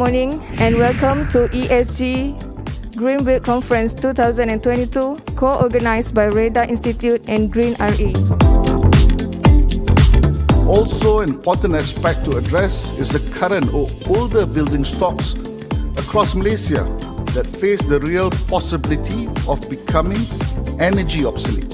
morning and welcome to ESG Greenbuild Conference 2022, co-organized by Reda Institute and Green RE. Also, an important aspect to address is the current or older building stocks across Malaysia that face the real possibility of becoming energy obsolete.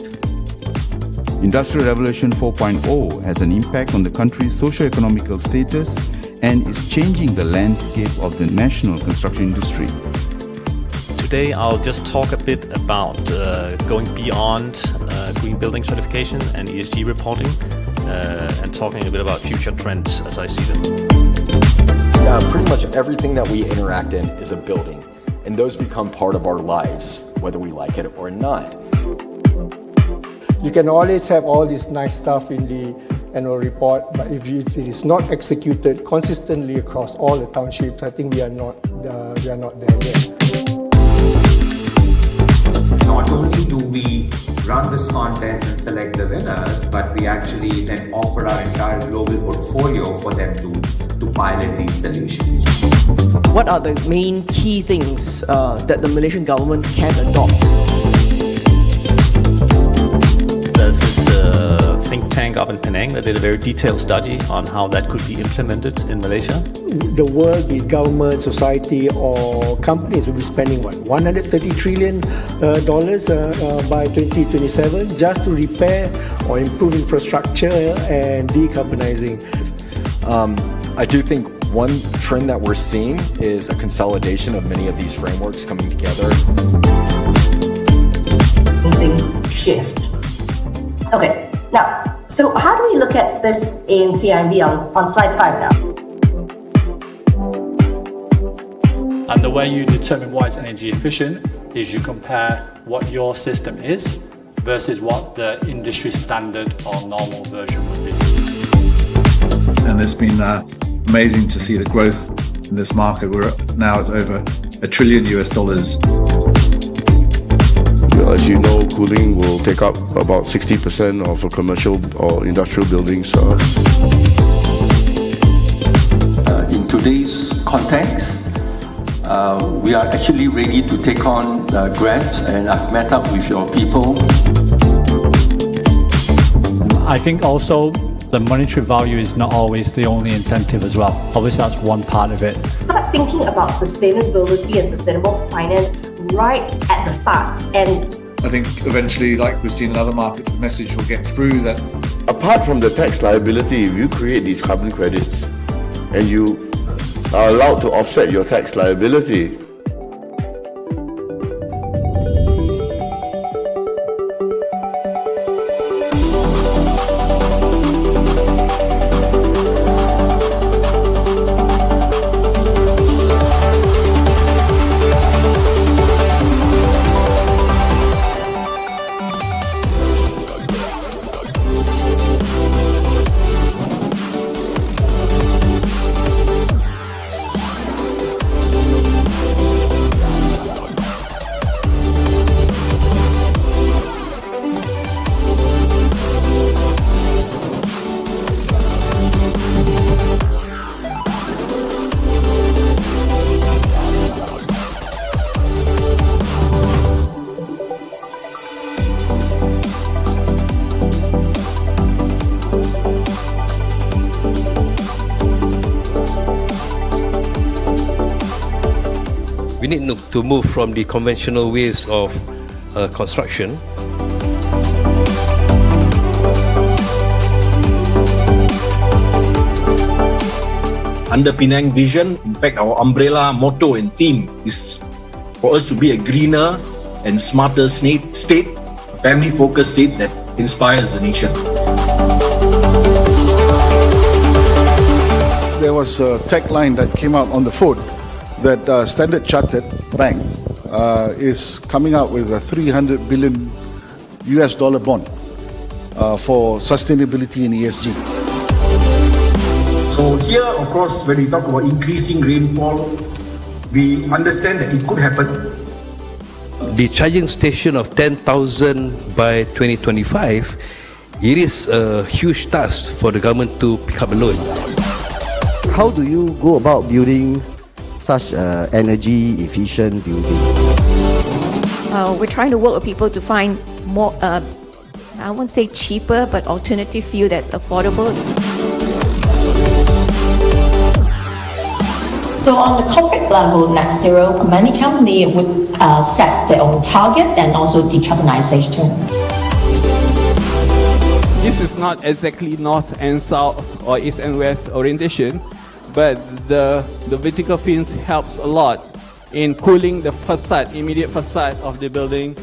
Industrial Revolution 4.0 has an impact on the country's socio-economical status and is changing the landscape of the national construction industry. Today I'll just talk a bit about going beyond green building certification and ESG reporting and talking a bit about future trends as I see them. Yeah, pretty much everything that we interact in is a building, and those become part of our lives, whether we like it or not. You can always have all this nice stuff in the annual report, but if it is not executed consistently across all the townships, I think we are not there yet. Not only do we run this contest and select the winners, but we actually then offer our entire global portfolio for them to pilot these solutions. What are the main key things that the Malaysian government can adopt? There's this think tank up in Penang that did a very detailed study on how that could be implemented in Malaysia. The world, be it government, society or companies, will be spending $130 trillion by 2027 just to repair or improve infrastructure and decarbonizing. I do think one trend that we're seeing is a consolidation of many of these frameworks coming together. Things shift. Okay, now, so how do we look at this in CIMB on slide 5 now? And the way you determine why it's energy efficient is you compare what your system is versus what the industry standard or normal version would be. And it's been amazing to see the growth in this market. We're now at over $1 trillion. As you know, cooling will take up about 60% of a commercial or industrial buildings. In today's context, we are actually ready to take on grants, and I've met up with your people. I think also the monetary value is not always the only incentive as well. Obviously, that's one part of it. Start thinking about sustainability and sustainable finance right at the start. And I think eventually, like we've seen in other markets, the message will get through that apart from the tax liability, if you create these carbon credits and you are allowed to offset your tax liability, we need to move from the conventional ways of construction. Under Penang Vision, in fact, our umbrella motto and theme is for us to be a greener and smarter state, a family-focused state that inspires the nation. There was a tagline that came out on the phone that Standard Chartered Bank is coming out with a $300 billion bond for sustainability in ESG. So here, of course, when we talk about increasing rainfall, we understand that it could happen. The charging station of 10,000 by 2025, it is a huge task for the government to pick up alone. How do you go about building such energy efficient building. We're trying to work with people to find more, I won't say cheaper, but alternative fuel that's affordable. So on the corporate level, net zero, many companies would set their own target and also decarbonization. This is not exactly north and south or east and west orientation, but the vertical fins helps a lot in cooling the facade, immediate facade of the building